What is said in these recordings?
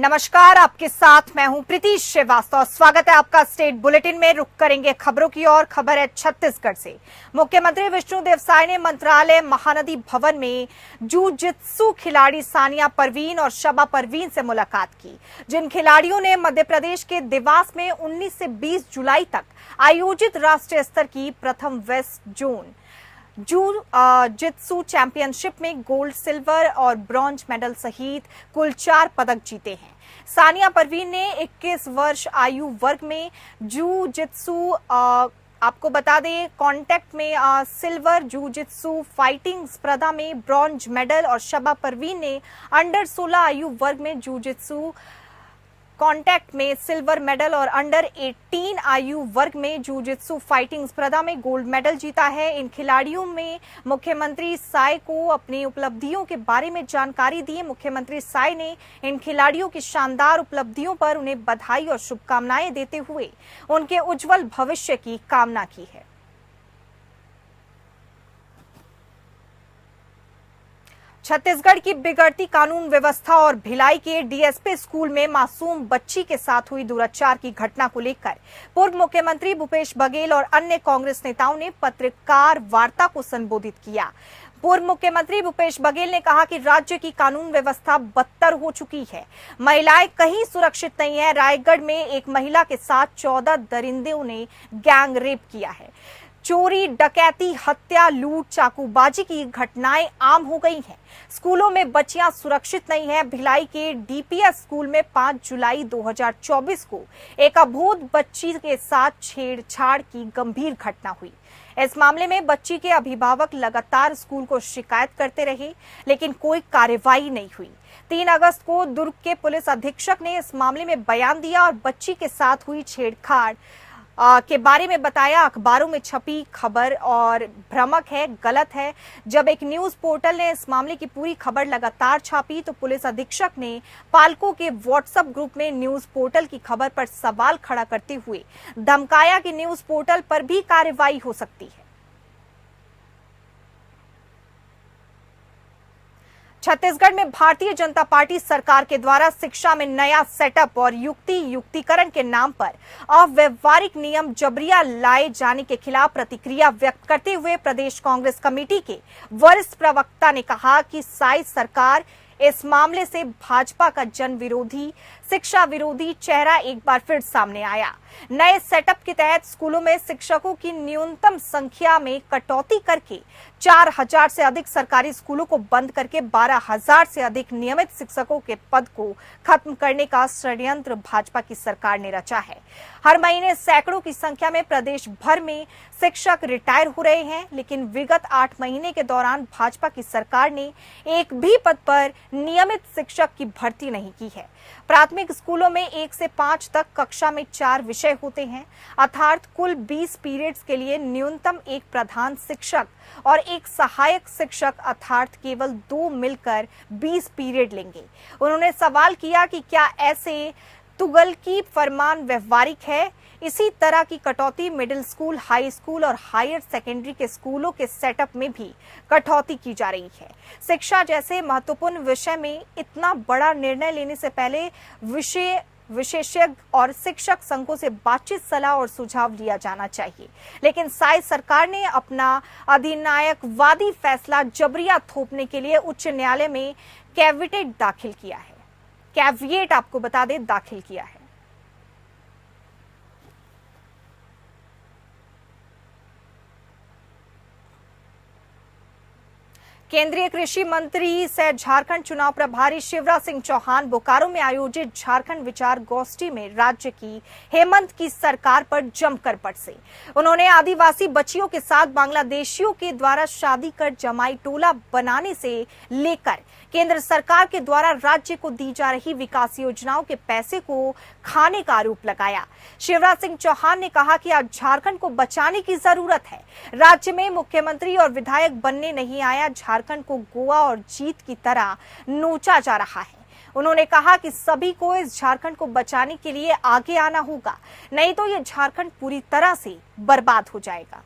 नमस्कार, आपके साथ मैं हूं प्रीति श्रीवास्तव। स्वागत है आपका स्टेट बुलेटिन में। रुक करेंगे खबरों की ओर। खबर है छत्तीसगढ़ से। मुख्यमंत्री विष्णुदेव साय ने मंत्रालय महानदी भवन में जूजित्सु खिलाड़ी सानिया परवीन और शबा परवीन से मुलाकात की, जिन खिलाड़ियों ने मध्य प्रदेश के देवास में 19 से 20 जुलाई तक आयोजित राष्ट्रीय स्तर की प्रथम वेस्ट जोन जित्सु चैंपियनशिप में गोल्ड, सिल्वर और ब्रॉन्ज मेडल सहित कुल 4 पदक जीते हैं। सानिया परवीन ने 21 वर्ष आयु वर्ग में जित्सु आपको बता दें कांटेक्ट में सिल्वर, जित्सु फाइटिंग स्पर्धा में ब्रॉन्ज मेडल और शबा परवीन ने अंडर 16 आयु वर्ग में जित्सु कांटेक्ट में सिल्वर मेडल और अंडर 18 आयु वर्ग में जित्सु फाइटिंग स्पर्धा में गोल्ड मेडल जीता है। इन खिलाड़ियों में मुख्यमंत्री साय को अपनी उपलब्धियों के बारे में जानकारी दी। मुख्यमंत्री साय ने इन खिलाड़ियों की शानदार उपलब्धियों पर उन्हें बधाई और शुभकामनाएं देते हुए उनके उज्जवल भविष्य की कामना की है। छत्तीसगढ़ की बिगड़ती कानून व्यवस्था और भिलाई के डीएसपी स्कूल में मासूम बच्ची के साथ हुई दुराचार की घटना को लेकर पूर्व मुख्यमंत्री भूपेश बघेल और अन्य कांग्रेस नेताओं ने पत्रकार वार्ता को संबोधित किया। पूर्व मुख्यमंत्री भूपेश बघेल ने कहा कि राज्य की कानून व्यवस्था बदतर हो चुकी है, महिलाएं कहीं सुरक्षित नहीं है। रायगढ़ में एक महिला के साथ 14 दरिंदों ने गैंग रेप किया है। चोरी, डकैती, हत्या, लूट, चाकूबाजी की घटनाएं आम हो गई हैं। स्कूलों में बच्चियां सुरक्षित नहीं हैं। भिलाई के डीपीएस स्कूल में 5 जुलाई 2024 को एक अबोध बच्ची के साथ छेड़छाड़ की गंभीर घटना हुई। इस मामले में बच्ची के अभिभावक लगातार स्कूल को शिकायत करते रहे, लेकिन कोई कार्रवाई नहीं हुई। 3 अगस्त को दुर्ग के पुलिस अधीक्षक ने इस मामले में बयान दिया और बच्ची के साथ हुई छेड़छाड़ के बारे में बताया। अखबारों में छपी खबर और भ्रामक है, गलत है। जब एक न्यूज पोर्टल ने इस मामले की पूरी खबर लगातार छापी तो पुलिस अधीक्षक ने पालकों के व्हाट्सएप ग्रुप में न्यूज पोर्टल की खबर पर सवाल खड़ा करते हुए धमकाया कि न्यूज पोर्टल पर भी कार्रवाई हो सकती है। छत्तीसगढ़ में भारतीय जनता पार्टी सरकार के द्वारा शिक्षा में नया सेटअप और युक्तिकरण के नाम पर अव्यवहारिक नियम जबरिया लाए जाने के खिलाफ प्रतिक्रिया व्यक्त करते हुए प्रदेश कांग्रेस कमेटी के वरिष्ठ प्रवक्ता ने कहा कि साय सरकार इस मामले से भाजपा का जन विरोधी, शिक्षा विरोधी चेहरा एक बार फिर सामने आया। नए सेटअप के तहत स्कूलों में शिक्षकों की न्यूनतम संख्या में कटौती करके 4000 से अधिक सरकारी स्कूलों को बंद करके 12000 से अधिक नियमित शिक्षकों के पद को खत्म करने का षड्यंत्र भाजपा की सरकार ने रचा है। हर महीने सैकड़ों की संख्या में प्रदेश भर में शिक्षक रिटायर हो रहे हैं, लेकिन विगत 8 महीने के दौरान भाजपा की सरकार ने एक भी पद पर नियमित शिक्षक की भर्ती नहीं की है। प्राथमिक स्कूलों में 1 से 5 तक कक्षा में 4 विषय होते हैं, अर्थात कुल 20 पीरियड्स के लिए न्यूनतम एक प्रधान शिक्षक और एक सहायक शिक्षक अर्थात केवल 2 मिलकर 20 पीरियड लेंगे। उन्होंने सवाल किया कि क्या ऐसे तुगलकी फरमान व्यवहारिक है। इसी तरह की कटौती मिडिल स्कूल, हाई स्कूल और हायर सेकेंडरी के स्कूलों के सेटअप में भी कटौती की जा रही है। शिक्षा जैसे महत्वपूर्ण विषय में इतना बड़ा निर्णय लेने से पहले विशेषज्ञ और शिक्षक संघों से बातचीत, सलाह और सुझाव लिया जाना चाहिए। लेकिन साय सरकार ने अपना अधिनायकवादी फैसला जबरिया थोपने के लिए उच्च न्यायालय में कैविएट दाखिल किया है। कैविएट आपको बता दें दाखिल किया है। केंद्रीय कृषि मंत्री सह झारखंड चुनाव प्रभारी शिवराज सिंह चौहान बोकारो में आयोजित झारखंड विचार गोष्ठी में राज्य की हेमंत की सरकार पर जमकर बरसे। उन्होंने आदिवासी बच्चियों के साथ बांग्लादेशियों के द्वारा शादी कर जमाई टोला बनाने से लेकर केंद्र सरकार के द्वारा राज्य को दी जा रही विकास योजनाओं के पैसे को खाने का आरोप लगाया। शिवराज सिंह चौहान ने कहा कि आज झारखंड को बचाने की जरूरत है। राज्य में मुख्यमंत्री और विधायक बनने नहीं आया, झारखंड को गोवा और जीत की तरह नोचा जा रहा है। उन्होंने कहा कि सभी को इस झारखंड को बचाने के लिए आगे आना होगा, नहीं तो ये झारखंड पूरी तरह से बर्बाद हो जाएगा।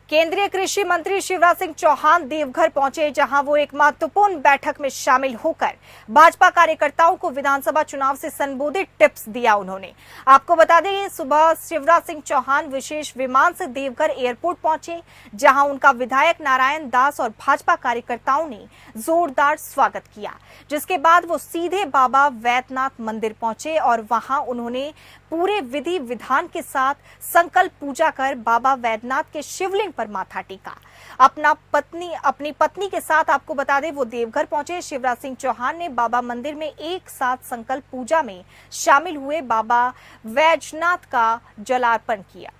केंद्रीय कृषि मंत्री शिवराज सिंह चौहान देवघर पहुंचे, जहां वो एक महत्वपूर्ण बैठक में शामिल होकर भाजपा कार्यकर्ताओं को विधानसभा चुनाव से संबंधित टिप्स दिया। उन्होंने आपको बता दें, सुबह शिवराज सिंह चौहान विशेष विमान से देवघर एयरपोर्ट पहुंचे, जहां उनका विधायक नारायण दास और भाजपा कार्यकर्ताओं ने जोरदार स्वागत किया। जिसके बाद वो सीधे बाबा वैद्यनाथ मंदिर पहुंचे और वहां उन्होंने पूरे विधि विधान के साथ संकल्प पूजा कर बाबा वैद्यनाथ के शिवलिंग पर माथा टेका। अपनी पत्नी के साथ आपको बता दें, वो देवघर पहुंचे। शिवराज सिंह चौहान ने बाबा मंदिर में एक साथ संकल्प पूजा में शामिल हुए बाबा वैद्यनाथ का जलार्पण किया।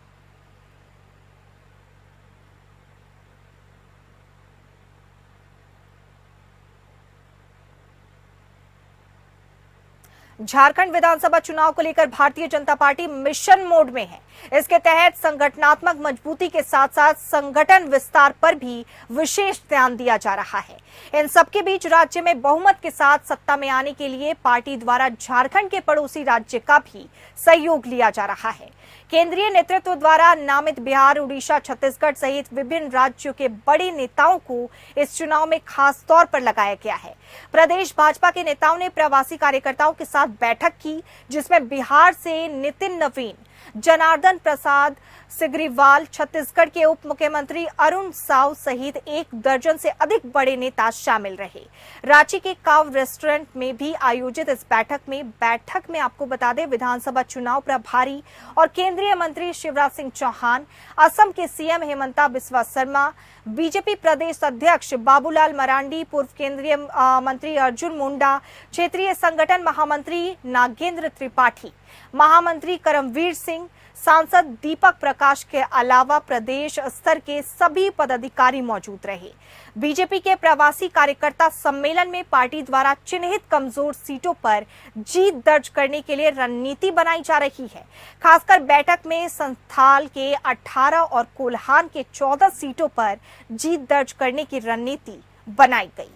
झारखंड विधानसभा चुनाव को लेकर Bharatiya Janata party mission mode में है। इसके तहत संगठनात्मक मजबूती के साथ साथ संगठन विस्तार पर भी विशेष ध्यान दिया जा रहा है। इन सबके बीच राज्य में बहुमत के साथ सत्ता में आने के लिए पार्टी द्वारा झारखंड के पड़ोसी राज्य का भी सहयोग लिया जा रहा है। केंद्रीय नेतृत्व द्वारा नामित बिहार, उड़ीसा, छत्तीसगढ़ सहित विभिन्न राज्यों के बड़े नेताओं को इस चुनाव में खास तौर पर लगाया गया है। प्रदेश भाजपा के नेताओं ने प्रवासी कार्यकर्ताओं के साथ बैठक की, जिसमें बिहार से नितिन नवीन, जनार्दन प्रसाद सिग्रीवाल, छत्तीसगढ़ के उप मुख्यमंत्री अरुण साव सहित 1 दर्जन से अधिक बड़े नेता शामिल रहे। रांची के काव रेस्टोरेंट में भी आयोजित इस बैठक में आपको बता दें, विधानसभा चुनाव प्रभारी और केंद्रीय मंत्री शिवराज सिंह चौहान, असम के सीएम हेमंता बिस्वा शर्मा, बीजेपी प्रदेश अध्यक्ष बाबूलाल मरांडी, पूर्व केंद्रीय मंत्री अर्जुन मुंडा, क्षेत्रीय संगठन महामंत्री नागेंद्र त्रिपाठी, महामंत्री करमवीर सिंह, सांसद दीपक प्रकाश के अलावा प्रदेश स्तर के सभी पदाधिकारी मौजूद रहे। बीजेपी के प्रवासी कार्यकर्ता सम्मेलन में पार्टी द्वारा चिन्हित कमजोर सीटों पर जीत दर्ज करने के लिए रणनीति बनाई जा रही है। खासकर बैठक में संथाल के 18 और कोल्हान के 14 सीटों पर जीत दर्ज करने की रणनीति बनाई गई।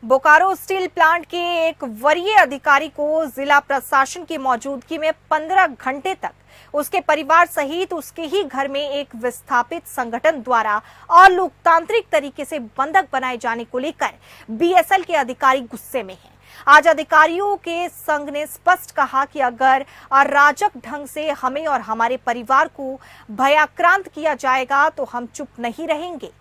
बोकारो स्टील प्लांट के एक वरीय अधिकारी को जिला प्रशासन की मौजूदगी में 15 घंटे तक उसके परिवार सहित उसके ही घर में एक विस्थापित संगठन द्वारा अलोकतांत्रिक तरीके से बंधक बनाए जाने को लेकर बीएसएल के अधिकारी गुस्से में हैं। आज अधिकारियों के संघ ने स्पष्ट कहा कि अगर अराजक ढंग से हमें और हमारे परिवार को भयाक्रांत किया जाएगा तो हम चुप नहीं रहेंगे।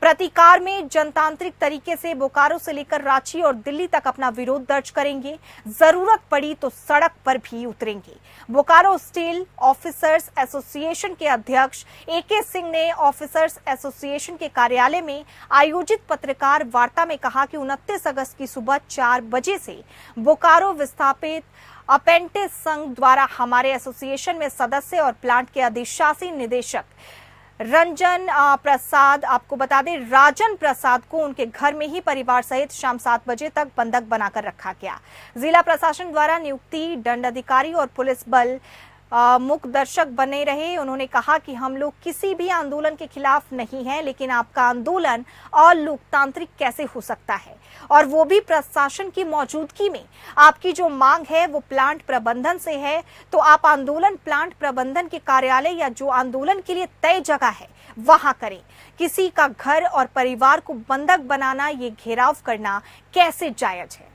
प्रतिकार में जनतांत्रिक तरीके से बोकारो से लेकर रांची और दिल्ली तक अपना विरोध दर्ज करेंगे। जरूरत पड़ी तो सड़क पर भी उतरेंगे। बोकारो स्टील ऑफिसर्स एसोसिएशन के अध्यक्ष एके सिंह ने ऑफिसर्स एसोसिएशन के कार्यालय में आयोजित पत्रकार वार्ता में कहा कि 29 अगस्त की सुबह 4 बजे से बोकारो विस्थापित अपेंटिस संघ द्वारा हमारे एसोसिएशन में सदस्य और प्लांट के अधिशासी निदेशक रंजन प्रसाद, आपको बता दें राजन प्रसाद को उनके घर में ही परिवार सहित शाम 7 बजे तक बंधक बनाकर रखा गया। जिला प्रशासन द्वारा नियुक्ति दंडाधिकारी और पुलिस बल मुख्य दर्शक बने रहे। उन्होंने कहा कि हम लोग किसी भी आंदोलन के खिलाफ नहीं हैं, लेकिन आपका आंदोलन अलोकतांत्रिक कैसे हो सकता है, और वो भी प्रशासन की मौजूदगी में। आपकी जो मांग है वो प्लांट प्रबंधन से है, तो आप आंदोलन प्लांट प्रबंधन के कार्यालय या जो आंदोलन के लिए तय जगह है वहां करें। किसी का घर और परिवार को बंधक बनाना, ये घेराव करना कैसे जायज है।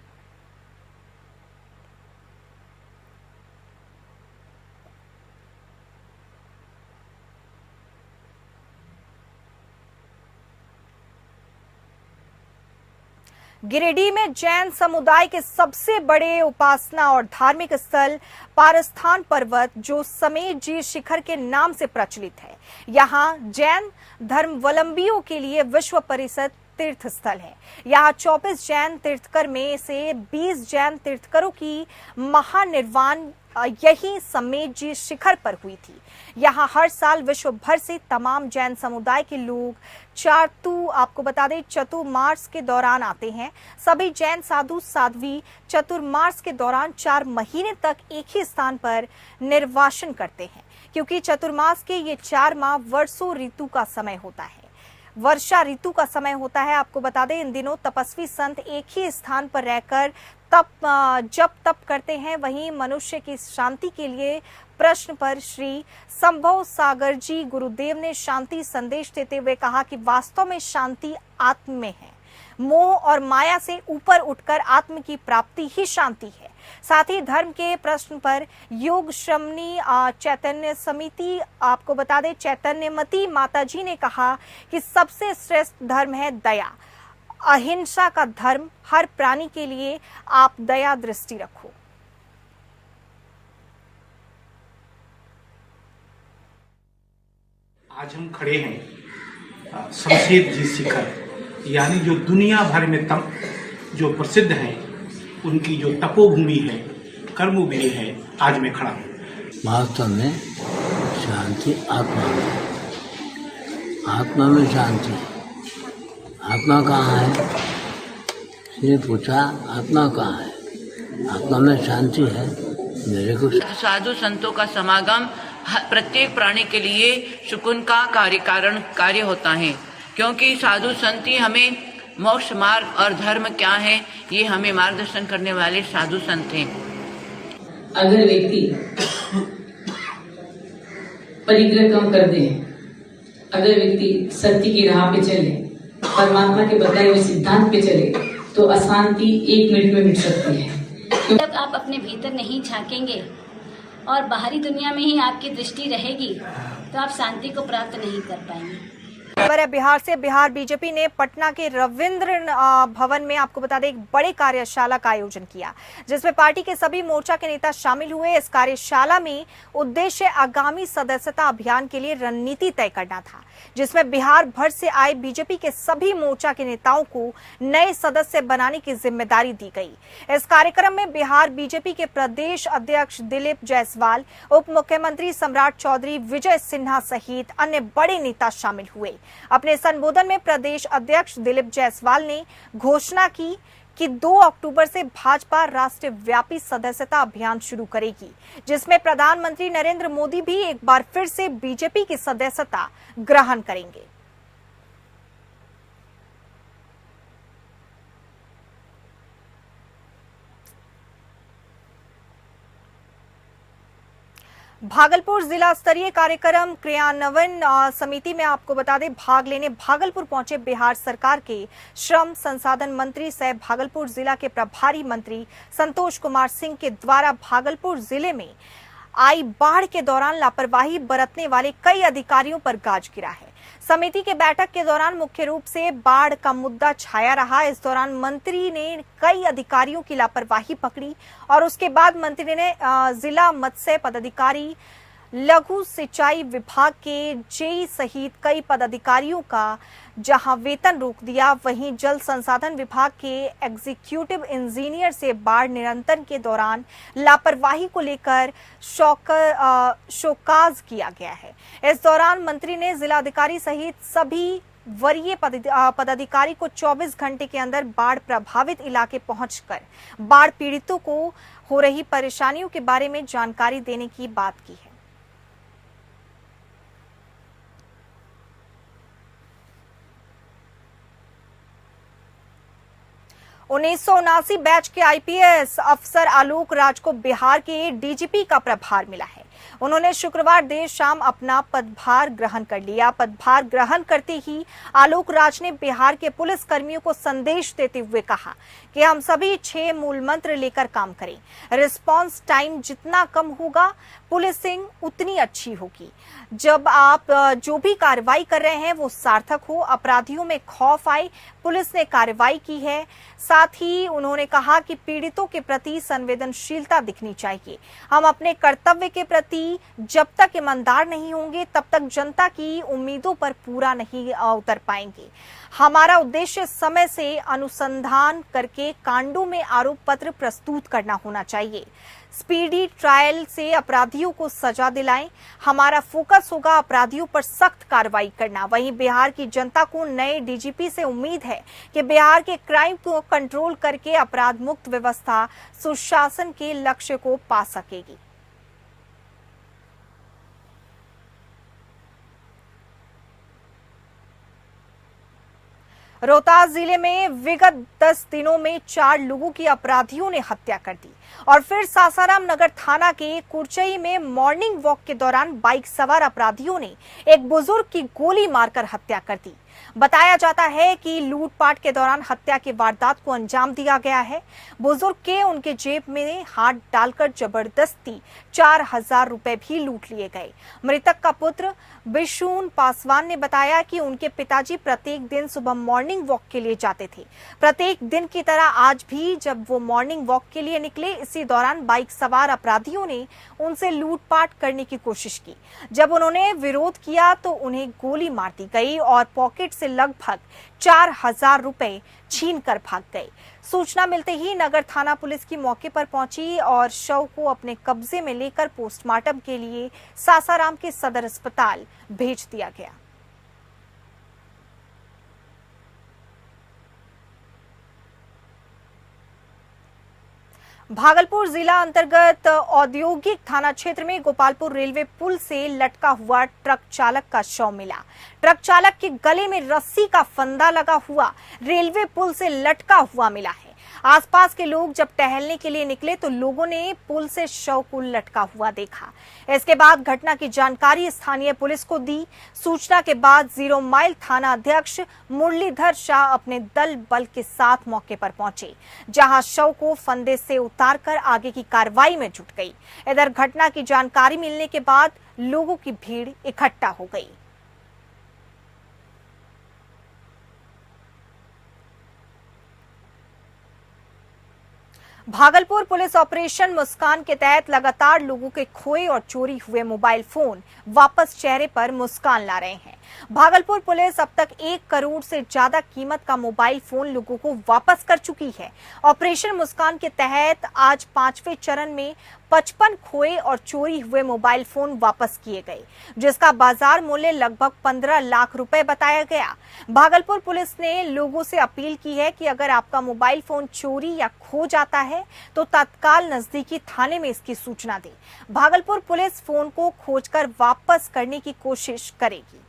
गिरिडीह में जैन समुदाय के सबसे बड़े उपासना और धार्मिक स्थल पारस्थान पर्वत, जो समेत जी शिखर के नाम से प्रचलित है, यहाँ जैन धर्मावलंबियों के लिए विश्व प्रसिद्ध तीर्थ स्थल है। यहाँ 24 जैन तीर्थकर में से 20 जैन तीर्थकरों की महानिर्वाण यही समेत जी शिखर पर हुई थी। यहाँ हर साल विश्व भर से तमाम जैन समुदाय के लोग आपको बता दें चतुर्मास के दौरान आते हैं। सभी जैन साधु साध्वी चतुर्मास के दौरान 4 महीने तक एक ही स्थान पर निर्वासन करते हैं, क्योंकि चतुर्मास के ये 4 माह वर्षों ऋतु का समय होता है। वर्षा ऋतु का समय होता है। आपको बता दें, इन दिनों तपस्वी संत एक ही स्थान पर रहकर जप तप करते हैं। वहीं मनुष्य की शांति के लिए प्रश्न पर श्री संभव सागर जी गुरुदेव ने शांति संदेश देते हुए कहा कि वास्तव में शांति आत्म में है। मोह और माया से ऊपर उठकर आत्म की प्राप्ति ही शांति है। साथ ही धर्म के प्रश्न पर योग श्रमणी चैतन्य समिति, आपको बता दें चैतन्यमती माता जी ने कहा कि सबसे श्रेष्ठ धर्म है दया, अहिंसा का धर्म। हर प्राणी के लिए आप दया दृष्टि रखो। आज हम खड़े हैं शमशेर जी शिखर, यानी जो दुनिया भर में जो प्रसिद्ध है, उनकी जो तपोभूमि है, कर्मभूमि है, आज मैं खड़ा हूँ। वास्तव में शांति आत्मा में, आत्मा में शांति। आत्मा कहाँ है? इसने पूछा आत्मा कहाँ है? आत्मा में शांति है। मेरे को साधु संतों का समागम प्रत्येक प्राणी के लिए सुकून का कार्य होता है, क्योंकि साधु संत ही हमें मोक्ष मार्ग और धर्म क्या है ये हमें मार्गदर्शन करने वाले साधु संत हैं। अगर व्यक्ति परिग्रह कम कर दे, अगर व्यक्ति सत्य की राह पे चले, परमात्मा के बताए हुए सिद्धांत पे चले, तो अशांति 1 मिनट में मिट सकती है। जब आप अपने भीतर नहीं झांकेंगे और बाहरी दुनिया में ही आपकी दृष्टि रहेगी तो आप शांति को प्राप्त नहीं कर पाएंगे। खबर है बिहार से। बिहार बीजेपी ने पटना के रविंद्र भवन में, आपको बता दें, एक बड़े कार्यशाला का आयोजन किया, जिसमें पार्टी के सभी मोर्चा के नेता शामिल हुए। इस कार्यशाला में उद्देश्य आगामी सदस्यता अभियान के लिए रणनीति तय करना था, जिसमें बिहार भर से आए बीजेपी के सभी मोर्चा के नेताओं को नए सदस्य बनाने की जिम्मेदारी दी गई। इस कार्यक्रम में बिहार बीजेपी के प्रदेश अध्यक्ष दिलीप जायसवाल, उप मुख्यमंत्री सम्राट चौधरी, विजय सिन्हा सहित अन्य बड़े नेता शामिल हुए। अपने संबोधन में प्रदेश अध्यक्ष दिलीप जायसवाल ने घोषणा की कि 2 अक्टूबर से भाजपा राष्ट्रीय व्यापी सदस्यता अभियान शुरू करेगी, जिसमें प्रधानमंत्री नरेंद्र मोदी भी एक बार फिर से बीजेपी की सदस्यता ग्रहण करेंगे। भागलपुर जिला स्तरीय कार्यक्रम क्रियान्वयन समिति में, आपको बता दें, भाग लेने भागलपुर पहुंचे बिहार सरकार के श्रम संसाधन मंत्री सह भागलपुर जिला के प्रभारी मंत्री संतोष कुमार सिंह के द्वारा भागलपुर जिले में आई बाढ़ के दौरान लापरवाही बरतने वाले कई अधिकारियों पर गाज गिरा है। समिति के बैठक के दौरान मुख्य रूप से बाढ़ का मुद्दा छाया रहा। इस दौरान मंत्री ने कई अधिकारियों की लापरवाही पकड़ी और उसके बाद मंत्री ने जिला मत्स्य पदाधिकारी, लघु सिंचाई विभाग के जेई सहित कई पदाधिकारियों का जहां वेतन रोक दिया, वहीं जल संसाधन विभाग के एग्जीक्यूटिव इंजीनियर से बाढ़ नियंत्रण के दौरान लापरवाही को लेकर शोकाज किया गया है। इस दौरान मंत्री ने जिलाधिकारी सहित सभी वरीय पदाधिकारी को 24 घंटे के अंदर बाढ़ प्रभावित इलाके पहुंचकर बाढ़ पीड़ितों को हो रही परेशानियों के बारे में जानकारी देने की बात की है। 1979 बैच के आईपीएस अफसर आलोक राज को बिहार के डीजीपी का प्रभार मिला है। उन्होंने शुक्रवार देर शाम अपना पदभार ग्रहण कर लिया। पदभार ग्रहण करते ही आलोक राज ने बिहार के पुलिस कर्मियों को संदेश देते हुए कहा कि हम सभी 6 मूल मंत्र लेकर काम करें। रिस्पांस टाइम जितना कम होगा, पुलिसिंग उतनी अच्छी होगी। जब आप जो भी कार्रवाई कर रहे हैं वो सार्थक हो, अपराधियों में खौफ आए, पुलिस ने कार्रवाई की है। साथ ही उन्होंने कहा कि पीड़ितों के प्रति संवेदनशीलता दिखनी चाहिए। हम अपने कर्तव्य के प्रति जब तक ईमानदार नहीं होंगे तब तक जनता की उम्मीदों पर पूरा नहीं उतर पाएंगे। हमारा उद्देश्य समय से अनुसंधान करके कांडों में आरोप पत्र प्रस्तुत करना होना चाहिए। स्पीडी ट्रायल से अपराधियों को सजा दिलाएं। हमारा फोकस होगा अपराधियों पर सख्त कार्रवाई करना। वहीं बिहार की जनता को नए डीजीपी से उम्मीद है कि बिहार के क्राइम को कंट्रोल करके अपराध मुक्त व्यवस्था सुशासन के लक्ष्य को पा सकेगी। रोहतास जिले में विगत 10 दिनों में 4 लोगों की अपराधियों ने हत्या कर दी और फिर सासाराम नगर थाना के कुरचई में मॉर्निंग वॉक के दौरान बाइक सवार अपराधियों ने एक बुजुर्ग की गोली मारकर हत्या कर दी। बताया जाता है कि लूटपाट के दौरान हत्या की वारदात को अंजाम दिया गया है। बुजुर्ग के उनके जेब में हाथ डालकर जबरदस्ती 4,000 रुपए भी लूट लिए गए। मृतक का पुत्र बिशून पासवान ने बताया कि उनके पिताजी प्रत्येक दिन सुबह मॉर्निंग वॉक के लिए जाते थे। प्रत्येक दिन की तरह आज भी जब वो मॉर्निंग वॉक के लिए निकले, इसी दौरान बाइक सवार अपराधियों ने उनसे लूटपाट करने की कोशिश की। जब उन्होंने विरोध किया तो उन्हें गोली मार दी गई और पॉकेट से लगभग 4,000 रुपए छीन कर भाग गए। सूचना मिलते ही नगर थाना पुलिस की मौके पर पहुंची और शव को अपने कब्जे में लेकर पोस्टमार्टम के लिए सासाराम के सदर अस्पताल भेज दिया गया। भागलपुर जिला अंतर्गत औद्योगिक थाना क्षेत्र में गोपालपुर रेलवे पुल से लटका हुआ ट्रक चालक का शव मिला। ट्रक चालक के गले में रस्सी का फंदा लगा हुआ रेलवे पुल से लटका हुआ मिला है। आसपास के लोग जब टहलने के लिए निकले तो लोगों ने पुल से शव को लटका हुआ देखा। इसके बाद घटना की जानकारी स्थानीय पुलिस को दी। सूचना के बाद 0 माइल थाना अध्यक्ष मुरलीधर शाह अपने दल बल के साथ मौके पर पहुंचे, जहां शव को फंदे से उतारकर आगे की कार्रवाई में जुट गई। इधर घटना की जानकारी मिलने के बाद लोगों की भीड़ इकट्ठा हो गई। भागलपुर पुलिस ऑपरेशन मुस्कान के तहत लगातार लोगों के खोए और चोरी हुए मोबाइल फोन वापस चेहरे पर मुस्कान ला रहे हैं। भागलपुर पुलिस अब तक 1 करोड़ से ज्यादा कीमत का मोबाइल फोन लोगों को वापस कर चुकी है। ऑपरेशन मुस्कान के तहत आज 5वें चरण में 55 खोए और चोरी हुए मोबाइल फोन वापस किए गए, जिसका बाजार मूल्य लगभग 15 लाख रुपए बताया गया। भागलपुर पुलिस ने लोगों से अपील की है कि अगर आपका मोबाइल फोन चोरी या खो जाता है तो तत्काल नजदीकी थाने में इसकी सूचना दें। भागलपुर पुलिस फोन को खोजकर वापस करने की कोशिश करेगी।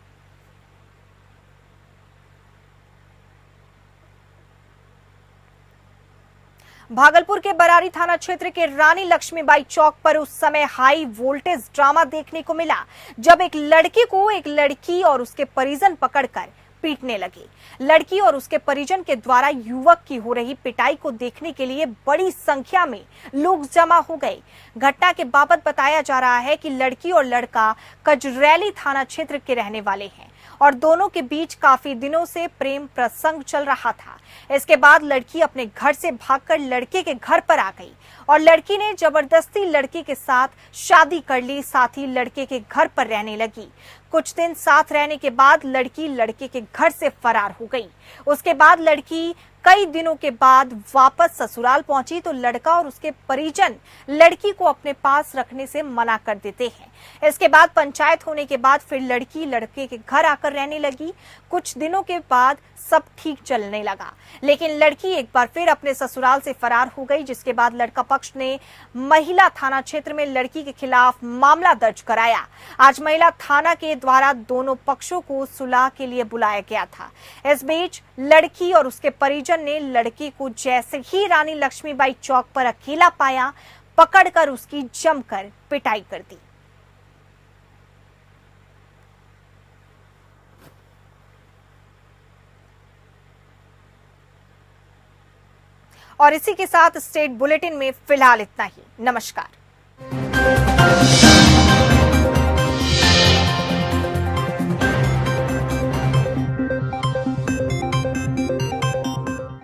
भागलपुर के बरारी थाना क्षेत्र के रानी लक्ष्मीबाई चौक पर उस समय हाई वोल्टेज ड्रामा देखने को मिला जब एक लड़के को एक लड़की और उसके परिजन पकड़कर पीटने लगे। लड़की और उसके परिजन के द्वारा युवक की हो रही पिटाई को देखने के लिए बड़ी संख्या में लोग जमा हो गए। घटना के बाबत बताया जा रहा है कि लड़की और लड़का कजरैली थाना क्षेत्र के रहने वाले हैं और दोनों के बीच काफी दिनों से प्रेम प्रसंग चल रहा था। इसके बाद लड़की अपने घर से भागकर लड़के के घर पर आ गई और लड़की ने जबरदस्ती लड़के के साथ शादी कर ली, साथ ही लड़के के घर पर रहने लगी। कुछ दिन साथ रहने के बाद लड़की लड़के के घर से फरार हो गई। उसके बाद लड़की कई दिनों के बाद वापस ससुराल पहुंची तो लड़का और उसके परिजन लड़की को अपने पास रखने से मना कर देते हैं। इसके बाद पंचायत होने के बाद फिर लड़की लड़के के घर आकर रहने लगी। कुछ दिनों के बाद सब ठीक चलने लगा, लेकिन लड़की एक बार फिर अपने ससुराल से फरार हो गई, जिसके बाद लड़का पक्ष ने महिला थाना क्षेत्र में लड़की के खिलाफ मामला दर्ज कराया। आज महिला थाना के द्वारा दोनों पक्षों को सुलह के लिए बुलाया गया था। इस बीच लड़की और उसके परिजन ने लड़के को जैसे ही रानी लक्ष्मीबाई चौक पर अकेला पाया, पकड़कर उसकी जमकर पिटाई कर दी। और इसी के साथ स्टेट बुलेटिन में फिलहाल इतना ही। नमस्कार।